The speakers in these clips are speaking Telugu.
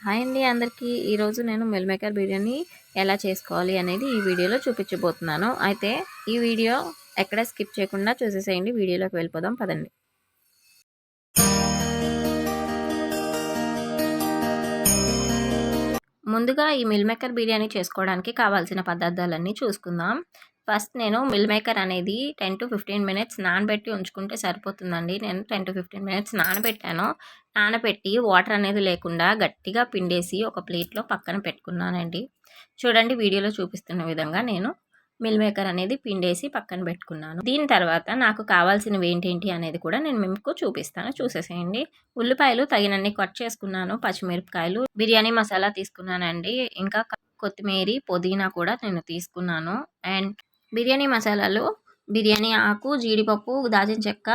హాయ్ అండి అందరికీ. ఈరోజు నేను మిల్ మేకర్ బిర్యానీ ఎలా చేసుకోవాలి అనేది ఈ వీడియోలో చూపించబోతున్నాను. అయితే ఈ వీడియో ఎక్కడ స్కిప్ చేయకుండా చూసేసేయండి. వీడియోలోకి వెళ్ళిపోదాం పదండి. ముందుగా ఈ మిల్ మేకర్ బిర్యానీ చేసుకోవడానికి కావాల్సిన పదార్థాలన్నీ చూసుకుందాం. ఫస్ట్ నేను మిల్ మేకర్ అనేది 10 to 15 మినిట్స్ నానబెట్టి ఉంచుకుంటే సరిపోతుందండి. నేను 10 to 15 మినిట్స్ నానబెట్టాను. నానబెట్టి వాటర్ అనేది లేకుండా గట్టిగా పిండేసి ఒక ప్లేట్లో పక్కన పెట్టుకున్నానండి. చూడండి వీడియోలో చూపిస్తున్న విధంగా నేను మిల్ మేకర్ అనేది పిండేసి పక్కన పెట్టుకున్నాను. దీని తర్వాత నాకు కావాల్సినవి ఏంటేంటి అనేది కూడా నేను మీకు చూపిస్తాను, చూసేసేయండి. ఉల్లిపాయలు తగినన్ని కట్ చేసుకున్నాను. పచ్చిమిరపకాయలు, బిర్యానీ మసాలా తీసుకున్నానండి. ఇంకా కొత్తిమీర, పుదీనా కూడా నేను తీసుకున్నాను. అండ్ బిర్యానీ మసాలాలు బిర్యానీ ఆకు, జీడిపప్పు, దాల్చిన చెక్క,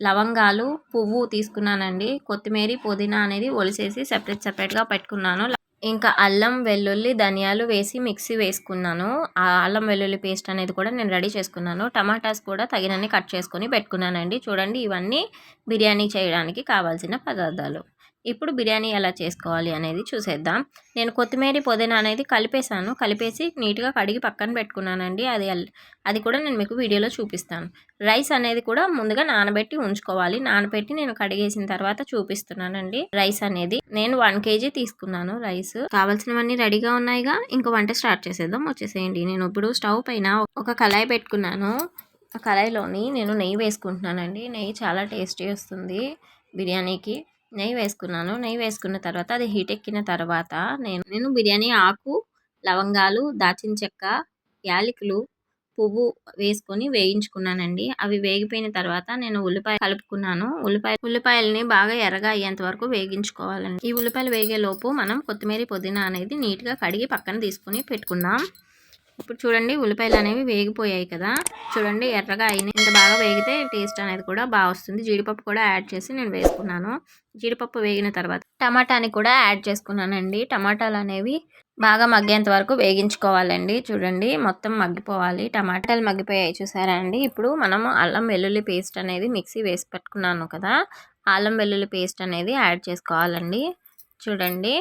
లవంగాలు, పువ్వు తీసుకున్నానండి. కొత్తిమీర, పుదీనా అనేది ఒలిసేసి సెపరేట్గా పెట్టుకున్నాను. ఇంకా అల్లం, వెల్లుల్లి, ధనియాలు వేసి మిక్సీ వేసుకున్నాను. ఆ అల్లం వెల్లుల్లి పేస్ట్ అనేది కూడా నేను రెడీ చేసుకున్నాను. టమాటాస్ కూడా తగినన్ని కట్ చేసుకొని పెట్టుకున్నానండి. చూడండి ఇవన్నీ బిర్యానీ చేయడానికి కావాల్సిన పదార్థాలు. ఇప్పుడు బిర్యానీ ఎలా చేసుకోవాలి అనేది చూసేద్దాం. నేను కొత్తిమీర, పుదీనా అనేది కలిపేసి నీట్గా కడిగి పక్కన పెట్టుకున్నానండి. అది కూడా నేను మీకు వీడియోలో చూపిస్తాను. రైస్ అనేది కూడా ముందుగా నానబెట్టి ఉంచుకోవాలి. నానబెట్టి నేను కడిగేసిన తర్వాత చూపిస్తున్నానండి. రైస్ అనేది నేను 1 kg తీసుకున్నాను. రైస్ కావాల్సినవన్నీ రెడీగా ఉన్నాయిగా, ఇంకా వంట స్టార్ట్ చేసేద్దాం, వచ్చేసేయండి. నేను ఇప్పుడు స్టవ్ పైన ఒక కళాయి పెట్టుకున్నాను. ఆ కళాయిలోని నేను నెయ్యి వేసుకుంటున్నానండి. నెయ్యి చాలా టేస్టీ వస్తుంది బిర్యానీకి. నెయ్యి వేసుకున్నాను. నెయ్యి వేసుకున్న తర్వాత అది హీట్ ఎక్కిన తర్వాత నేను బిర్యానీ ఆకు, లవంగాలు, దాల్చిన చెక్క, యాలకులు, పువ్వు వేసుకొని వేయించుకున్నానండి. అవి వేగిపోయిన తర్వాత నేను ఉల్లిపాయ కలుపుకున్నాను. ఉల్లిపాయలని బాగా ఎర్రగా అయ్యేంత వరకు వేగించుకోవాలండి. ఈ ఉల్లిపాయలు వేగే లోపు మనం కొత్తిమీర, పుదీనా అనేది నీట్గా కడిగి పక్కన తీసుకుని పెట్టుకుందాం. ఇప్పుడు చూడండి ఉల్లిపాయలు అనేవి వేగిపోయాయి కదా, చూడండి ఎర్రగా అయినాయి. ఇంత బాగా వేగితే టేస్ట్ అనేది కూడా బాగా వస్తుంది. జీడిపప్పు కూడా యాడ్ చేసి నేను వేసుకున్నాను. జీడిపప్పు వేగిన తర్వాత టమాటాని కూడా యాడ్ చేసుకున్నానండి. టమాటాలు అనేవి బాగా మగ్గేంత వరకు వేగించుకోవాలండి. చూడండి మొత్తం మగ్గిపోవాలి. టమాటాలు మగ్గిపోయాయి చూసారా అండి. ఇప్పుడు మనము అల్లం వెల్లుల్లి పేస్ట్ అనేది మిక్సీ వేసి పెట్టుకున్నాను కదా, అల్లం వెల్లుల్లి పేస్ట్ అనేది యాడ్ చేసుకోవాలండి. చూడండి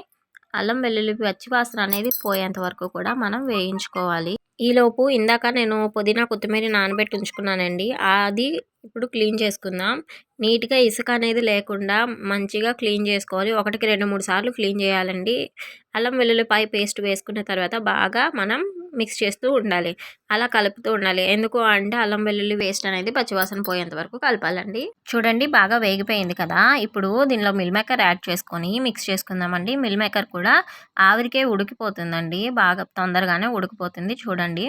అల్లం వెల్లుల్లి పచ్చివాసన అనేది పోయేంత వరకు కూడా మనం వేయించుకోవాలి. ఈలోపు ఇందాక నేను పుదీనా, కొత్తిమీర నానబెట్టి ఉంచుకున్నానండి. అది ఇప్పుడు క్లీన్ చేసుకుందాం. నీట్గా ఇసుక అనేది లేకుండా మంచిగా క్లీన్ చేసుకోవాలి. 1కి 2, 3 సార్లు క్లీన్ చేయాలండి. అల్లం వెల్లుల్లిపాయ పేస్ట్ వేసుకున్న తర్వాత బాగా మనం మిక్స్ చేస్తూ ఉండాలి. అలా కలుపుతూ ఉండాలి. ఎందుకు అంటే అల్లం వెల్లుల్లి పేస్ట్ అనేది పచ్చివాసన పోయేంత వరకు కలపాలండి. చూడండి బాగా వేగిపోయింది కదా, ఇప్పుడు దీనిలో మిల్ మేకర్ యాడ్ చేసుకొని మిక్స్ చేసుకుందామండి. మిల్ మేకర్ కూడా ఆవిరికే ఉడికిపోతుందండి, బాగా తొందరగానే ఉడికిపోతుంది. చూడండి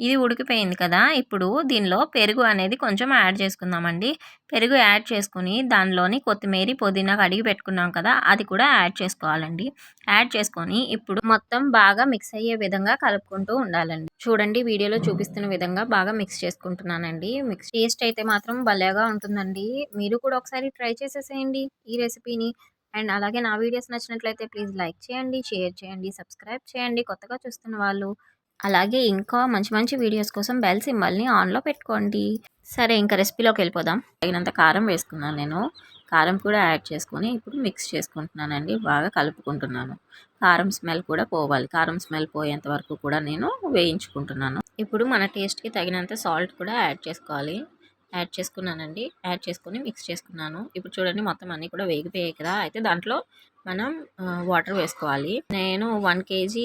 ఇది ఉడికిపోయింది కదా, ఇప్పుడు దీనిలో పెరుగు అనేది కొంచెం యాడ్ చేసుకుందామండి. పెరుగు యాడ్ చేసుకుని దానిలోని కొత్తిమీర, పుదీనా కడిగి పెట్టుకున్నాం కదా, అది కూడా యాడ్ చేసుకోవాలండి. యాడ్ చేసుకొని ఇప్పుడు మొత్తం బాగా మిక్స్ అయ్యే విధంగా కలుపుకుంటూ ఉండాలండి. చూడండి వీడియోలో చూపిస్తున్న విధంగా బాగా మిక్స్ చేసుకుంటున్నానండి. మిక్స్ టేస్ట్ అయితే మాత్రం భలేగా ఉంటుందండి. మీరు కూడా ఒకసారి ట్రై చేసేసేయండి ఈ రెసిపీని. అండ్ అలాగే నా వీడియోస్ నచ్చినట్లయితే ప్లీజ్ లైక్ చేయండి, షేర్ చేయండి, సబ్స్క్రైబ్ చేయండి కొత్తగా చూస్తున్న వాళ్ళు. అలాగే ఇంకా మంచి మంచి వీడియోస్ కోసం బెల్ సింబల్ని ఆన్లో పెట్టుకోండి. సరే ఇంకా రెసిపీలోకి వెళ్ళిపోదాం. తగినంత కారం వేసుకున్నాను నేను. కారం కూడా యాడ్ చేసుకొని ఇప్పుడు మిక్స్ చేసుకుంటున్నానండి. బాగా కలుపుకుంటున్నాను. కారం స్మెల్ కూడా పోవాలి. కారం స్మెల్ పోయేంత వరకు కూడా నేను వేయించుకుంటున్నాను. ఇప్పుడు మన టేస్ట్కి తగినంత సాల్ట్ కూడా యాడ్ చేసుకోవాలి. యాడ్ చేసుకున్నానండి. యాడ్ చేసుకొని మిక్స్ చేసుకున్నాను. ఇప్పుడు చూడండి మొత్తం అన్నీ కూడా వేగిపోయాయి కదా, అయితే దాంట్లో మనం వాటర్ వేసుకోవాలి. నేను 1 kg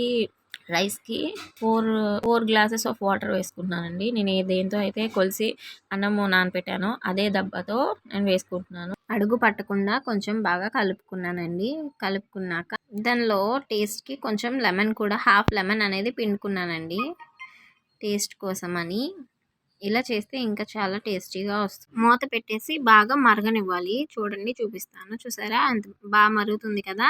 రైస్కి 4 గ్లాసెస్ ఆఫ్ వాటర్ వేసుకుంటున్నానండి. నేను దేంతో అయితే కొలిసి అన్నము నానపెట్టానో అదే దెబ్బతో నేను వేసుకుంటున్నాను. అడుగు పట్టకుండా కొంచెం బాగా కలుపుకున్నానండి. కలుపుకున్నాక దానిలో టేస్ట్కి కొంచెం లెమన్ కూడా, హాఫ్ లెమన్ అనేది పిండుకున్నానండి టేస్ట్ కోసం అని. ఇలా చేస్తే ఇంకా చాలా టేస్టీగా వస్తుంది. మూత పెట్టేసి బాగా మరగనివ్వాలి. చూడండి చూపిస్తాను, చూసారా అంత బాగా మరుగుతుంది కదా.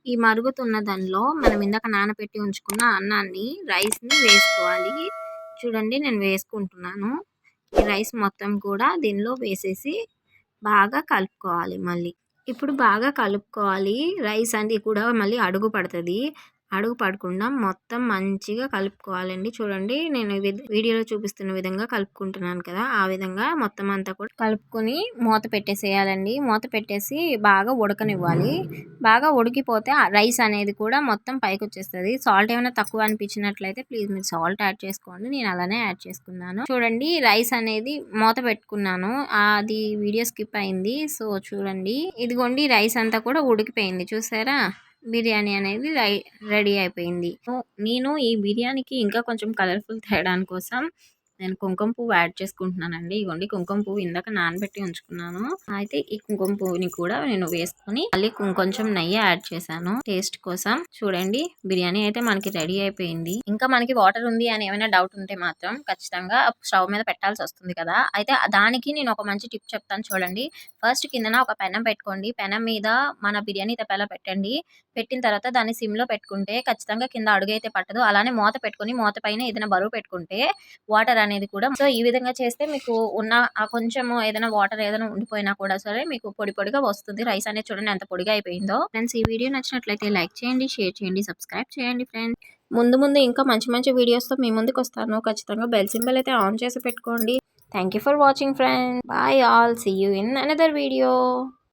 ఈ మరుగుతున్న దానిలో మనం ఇందాక నానబెట్టి ఉంచుకున్న అన్నాన్ని, రైస్ని వేసుకోవాలి. చూడండి నేను వేసుకుంటున్నాను. ఈ రైస్ మొత్తం కూడా దీనిలో వేసేసి బాగా కలుపుకోవాలి. మళ్ళీ ఇప్పుడు బాగా కలుపుకోవాలి. రైస్ అనేది కూడా మళ్ళీ అడుగు పడుతుంది. అడుగు పడకుండా మొత్తం మంచిగా కలుపుకోవాలండి. చూడండి నేను వీడియోలో చూపిస్తున్న విధంగా కలుపుకుంటున్నాను కదా, ఆ విధంగా మొత్తం అంతా కూడా కలుపుకొని మూత పెట్టేసేయాలండి. మూత పెట్టేసి బాగా ఉడకనివ్వాలి. బాగా ఉడికిపోతే ఆ రైస్ అనేది కూడా మొత్తం పైకి వచ్చేస్తుంది. సాల్ట్ ఏమైనా తక్కువ అనిపించినట్లయితే ప్లీజ్ మీరు సాల్ట్ యాడ్ చేసుకోండి. నేను అలానే యాడ్ చేసుకున్నాను. చూడండి రైస్ అనేది మూత పెట్టుకున్నాను, అది వీడియో స్కిప్ అయింది. సో చూడండి, ఇదిగోండి రైస్ అంతా కూడా ఉడికిపోయింది చూసారా. బిర్యానీ అనేది రెడీ అయిపోయింది. నేను ఈ బిర్యానీకి ఇంకా కొంచెం కలర్ఫుల్ తేయడానికి కోసం నేను కుంకుమ పువ్వు యాడ్ చేసుకుంటున్నానండి. ఇగోండి కుంకుమ పువ్వు ఇందాక నానబెట్టి ఉంచుకున్నాను. అయితే ఈ కుంకుమ పువ్వుని కూడా నేను వేసుకొని మళ్ళీ కొంచెం నెయ్యి యాడ్ చేశాను టేస్ట్ కోసం. చూడండి బిర్యానీ అయితే మనకి రెడీ అయిపోయింది. ఇంకా మనకి వాటర్ ఉంది అని ఏమైనా డౌట్ ఉంటే మాత్రం ఖచ్చితంగా స్టవ్ మీద పెట్టాల్సి వస్తుంది కదా. అయితే దానికి నేను ఒక మంచి టిప్ చెప్తాను చూడండి. ఫస్ట్ కిందన ఒక పెనం పెట్టుకోండి. పెనం మీద మన బిర్యానీ తప్పేలా పెట్టండి. పెట్టిన తర్వాత దాన్ని సిమ్ లో పెట్టుకుంటే ఖచ్చితంగా కింద అడుగైతే పట్టదు. అలానే మూత పెట్టుకొని మూత పైన ఏదైనా బరువు పెట్టుకుంటే వాటర్ అనేది కూడా, సో ఈ విధంగా చేస్తే మీకు ఉన్న ఆ కొంచెం ఏదైనా వాటర్ ఏదైనా ఉండిపోయినా కూడా సరే మీకు పొడి పొడిగా వస్తుంది. రైస్ అనేది చూడండి ఎంత పొడిగా అయిపోయిందో. ఫ్రెండ్స్ ఈ వీడియో నచ్చినట్లయితే లైక్ చేయండి, షేర్ చేయండి, సబ్స్క్రైబ్ చేయండి ఫ్రెండ్స్. ముందు ఇంకా మంచి మంచి వీడియోస్తో మీ ముందుకు వస్తాను. ఖచ్చితంగా బెల్ సింబల్ అయితే ఆన్ చేసి పెట్టుకోండి. Thank you for watching friends. Bye all. See you in another video.